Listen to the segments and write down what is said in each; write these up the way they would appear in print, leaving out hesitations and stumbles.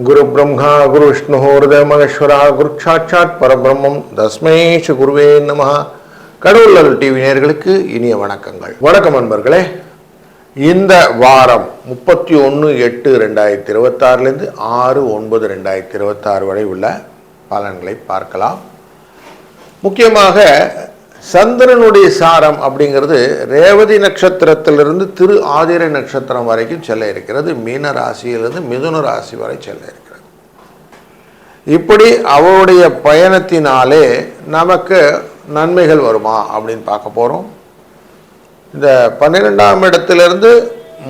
गुरु ब्रह्मा गुरु विष्णु हृदय महेश्वरा गुरु साक्षात् परब्रह्मம் தஸ்மை ஸ்ரீ குருவே நமஹ. கடவுள் டிவி நேயர்களுக்கு இனிய வணக்கங்கள். வணக்கம் நண்பர்களே. இந்த வாரம் 31/8/2026 6/9/2026 வரை உள்ள பலன்களை பார்க்கலாம். முக்கியமாக சந்திரனுடைய சாரம் அப்படிங்கிறது ரேவதி நட்சத்திரத்திலிருந்து திரு ஆதிரை நட்சத்திரம் வரைக்கும் செல்ல இருக்கிறது. மீன ராசியிலிருந்து மிதுன ராசி வரை செல்ல இருக்கிறது. இப்படி அவருடைய பயணத்தினாலே நமக்கு நன்மைகள் வருமா அப்படின்னு பார்க்க போகிறோம். இந்த 12ஆம் இடத்திலிருந்து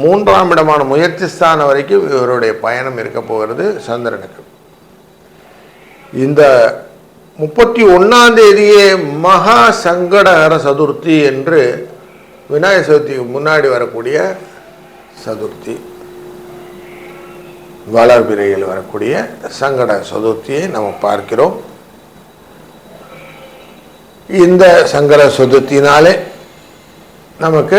3ஆம் இடமான முயற்சி ஸ்தானம் வரைக்கும் இவருடைய பயணம் இருக்க போகிறது சந்திரனுக்கு. இந்த 31ஆம் தேதியே மகா சங்கடஹர சதுர்த்தி என்று விநாயகர் சதுர்த்திக்கு முன்னாடி வரக்கூடிய சதுர்த்தி, வளர்பிறையில் வரக்கூடிய சங்கட சதுர்த்தியை நம்ம பார்க்கிறோம். இந்த சங்கட சதுர்த்தினாலே நமக்கு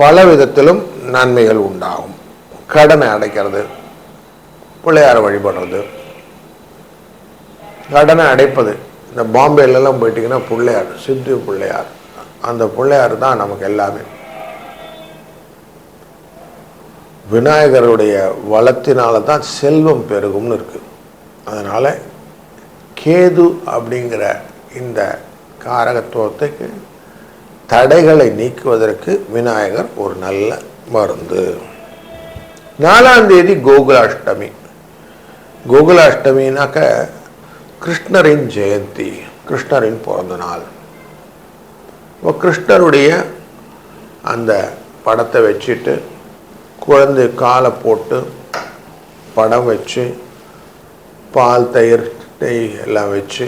பல விதத்திலும் நன்மைகள் உண்டாகும். கடனை அடைக்கிறது, பிள்ளையாரை வழிபடுறது, கடனை அடைப்பது. இந்த பாம்பேலெல்லாம் போயிட்டிங்கன்னா பிள்ளையார், சித்து பிள்ளையார், அந்த பிள்ளையார் தான் நமக்கு எல்லாமே. விநாயகருடைய வளத்தினால தான் செல்வம் பெருகும்னு இருக்குது. அதனால் கேது அப்படிங்கிற இந்த காரகத்துவத்துக்கு தடைகளை நீக்குவதற்கு விநாயகர் ஒரு நல்ல மருந்து. 4ஆம் தேதி கோகுலாஷ்டமி. கோகுலாஷ்டமினாக்க கிருஷ்ணரின் ஜெயந்தி, கிருஷ்ணரின் பிறந்த நாள். இப்போ கிருஷ்ணருடைய அந்த படத்தை வச்சுட்டு குழந்தை காலை போட்டு படம் வச்சு பால் தயிர் நெய் எல்லாம் வச்சு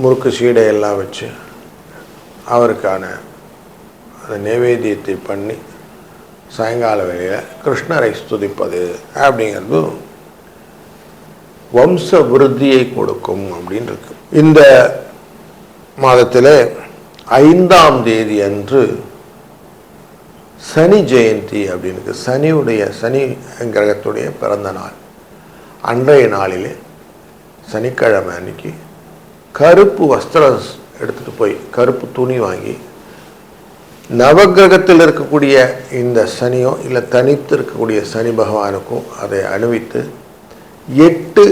முறுக்கு சீடை எல்லாம் வச்சு அவருக்கான அந்த நைவேத்தியத்தை பண்ணி சாயங்கால வேளையில் கிருஷ்ணரை ஸ்துதிப்பது அப்படிங்கிறது வம்ச விருத்தியை கொடுக்கும் அப்படின்னு இருக்கு. இந்த மாதத்தில் 5ஆம் தேதி அன்று சனி ஜெயந்தி அப்படின்னு சனி கிரகத்துடைய பிறந்த நாள். அன்றைய நாளிலே சனிக்கிழமை அன்னைக்கு கருப்பு வஸ்திரம் எடுத்துகிட்டு போய் கருப்பு துணி வாங்கி நவகிரகத்தில் இருக்கக்கூடிய இந்த சனியோ இல்லை தனித்து இருக்கக்கூடிய சனி பகவானுக்கும் அதை அணிவித்து 8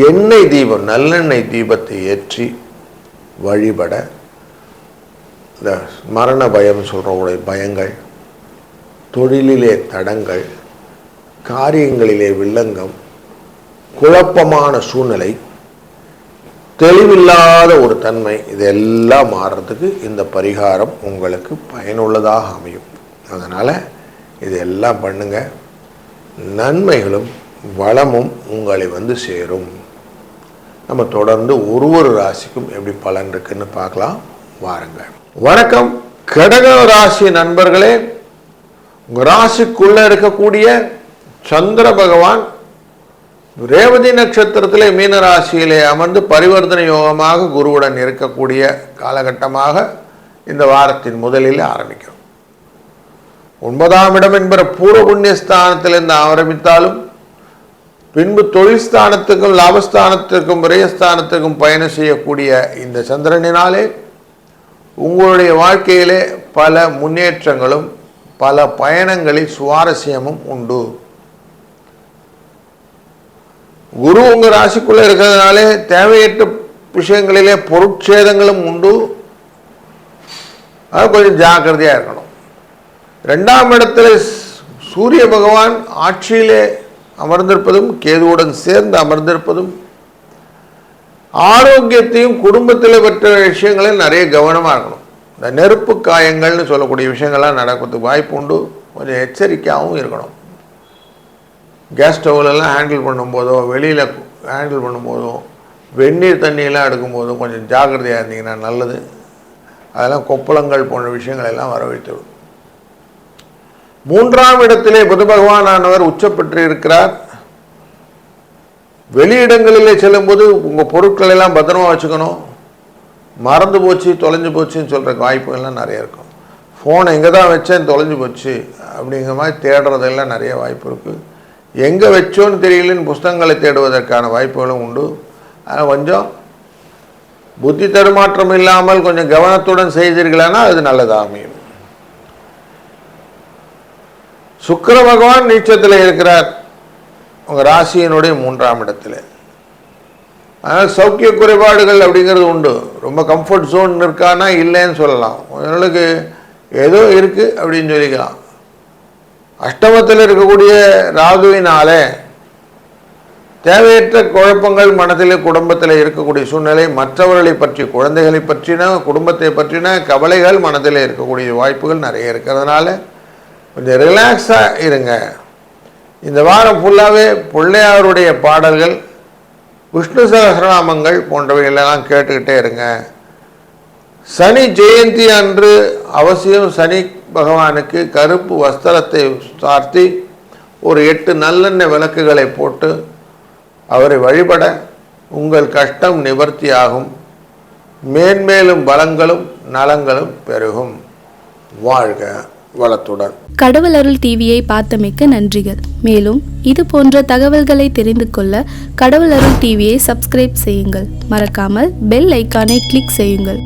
எண்ணெய் தீபம், நல்லெண்ணெய் தீபத்தை ஏற்றி வழிபட இந்த மரண பயம் சொல்கிறவங்களுடைய பயங்கள், தொழிலிலே தடங்கள், காரியங்களிலே வில்லங்கம், குழப்பமான சூழ்நிலை, தெளிவில்லாத ஒரு தன்மை, இதெல்லாம் மாறுறதுக்கு இந்த பரிகாரம் உங்களுக்கு பயனுள்ளதாக அமையும். அதனால் இதெல்லாம் பண்ணுங்க. நன்மைகளும் வளமும் உங்களை வந்து சேரும். நம்ம தொடர்ந்து ஒரு ராசிக்கும் எப்படி பலன் இருக்குன்னு பார்க்கலாம் வாருங்க. வணக்கம் கடக ராசி நண்பர்களே. உங்க ராசிக்குள்ள இருக்கக்கூடிய சந்திர பகவான் ரேவதி நட்சத்திரத்திலே மீன ராசியிலே அமர்ந்து பரிவர்த்தனை யோகமாக குருவுடன் இருக்கக்கூடிய காலகட்டமாக இந்த வாரத்தின் முதலில் ஆரம்பிக்கிறோம். 9ஆம் இடம் என்பது பூர்வ புண்ணியஸ்தானத்திலிருந்து ஆரம்பித்தாலும் பின்பு தொழில் ஸ்தானத்துக்கும் லாபஸ்தானத்திற்கும் விரயஸ்தானத்திற்கும் பயணம் செய்யக்கூடிய இந்த சந்திரனினாலே உங்களுடைய வாழ்க்கையிலே பல முன்னேற்றங்களும் பல பயணங்களில் சுவாரஸ்யமும் உண்டு. குரு உங்கள் ராசிக்குள்ளே இருக்கிறதுனாலே தேவையற்ற விஷயங்களிலே பொருட்சேதங்களும் உண்டு. அது கொஞ்சம் ஜாக்கிரதையாக இருக்கணும். 2ஆம் இடத்துல சூரிய பகவான் ஆட்சியிலே அமர்ந்திருப்பதும் கேதுவுடன் சேர்ந்து அமர்ந்திருப்பதும் ஆரோக்கியத்தையும் குடும்பத்தில் பெற்ற விஷயங்களில் நிறைய கவனமாக இருக்கணும். இந்த நெருப்பு காயங்கள்னு சொல்லக்கூடிய விஷயங்கள்லாம் நடக்கிறதுக்கு வாய்ப்பு உண்டு. கொஞ்சம் எச்சரிக்கையாகவும் இருக்கணும். கேஸ் ஸ்டவ்லெல்லாம் ஹேண்டில் பண்ணும்போதோ வெளியில் ஹேண்டில் பண்ணும்போதோ வெந்நீர் தண்ணியெல்லாம் எடுக்கும்போதும் கொஞ்சம் ஜாக்கிரதையாக இருந்தீங்கன்னா நல்லது. அதெல்லாம் கொப்பளங்கள் போன்ற விஷயங்கள் எல்லாம் வர வைத்துவிடும். 3ஆம் இடத்திலே புத பகவானானவர் உச்ச பெற்று இருக்கிறார். வெளியிடங்களிலே செல்லும்போது உங்கள் பொருட்கள் எல்லாம் பத்திரமா வச்சுக்கணும். மறந்து போச்சு தொலைஞ்சு போச்சுன்னு சொல்கிற வாய்ப்புகள்லாம் நிறைய இருக்கும். ஃபோனை எங்கே தான் வச்சேன் தொலைஞ்சு போச்சு அப்படிங்கிற மாதிரி தேடுறதெல்லாம் நிறைய வாய்ப்பு இருக்குது. எங்கே வச்சோன்னு தெரியலன்னு புஸ்தகங்களை தேடுவதற்கான வாய்ப்புகளும் உண்டு. ஆனால் கொஞ்சம் புத்தி தடுமாற்றம் இல்லாமல் கொஞ்சம் கவனத்துடன் செய்தீர்களானா அது நல்லதாக அமையும். சுக்கிர பகவான் நீச்சத்தில் இருக்கிறார் உங்கள் ராசியினுடைய 3ஆம் இடத்துல. அதனால் சௌக்கிய குறைபாடுகள் அப்படிங்கிறது உண்டு. ரொம்ப கம்ஃபர்ட் ஜோன் இருக்கானா இல்லைன்னு சொல்லலாம். உங்களுக்கு ஏதோ இருக்குது அப்படின்னு சொல்லிக்கலாம். அஷ்டமத்தில் இருக்கக்கூடிய ராகுவினாலே தேவையற்ற குழப்பங்கள் மனதில் குடும்பத்தில் இருக்கக்கூடிய சூழ்நிலை, மற்றவர்களை பற்றி, குழந்தைகளை பற்றின, குடும்பத்தை பற்றின கவலைகள் மனதில் இருக்கக்கூடிய வாய்ப்புகள் நிறைய இருக்கிறதுனால கொஞ்சம் ரிலாக்ஸாக இருங்க. இந்த வாரம் ஃபுல்லாகவே பிள்ளையாருடைய பாடல்கள், விஷ்ணு சகஸ்ரநாமங்கள் போன்றவைகளெல்லாம் கேட்டுக்கிட்டே இருங்க. சனி ஜெயந்தி அன்று அவசியம் சனி பகவானுக்கு கருப்பு வஸ்திரத்தை சார்த்தி ஒரு 8 நல்லெண்ணெய் விளக்குகளை போட்டு அவரை வழிபட உங்கள் கஷ்டம் நிவர்த்தியாகும். மேன்மேலும் பலங்களும் நலங்களும் பெருகும். வாழ்க வளத்துடன். கடவுள் அருள் டிவியை பார்த்தமைக்கு நன்றிகள். மேலும் இது போன்ற தகவல்களை தெரிந்து கொள்ள கடவுள் அருள் டிவியை சப்ஸ்கிரைப் செய்யுங்கள். மறக்காமல் பெல் ஐக்கானை கிளிக் செய்யுங்கள்.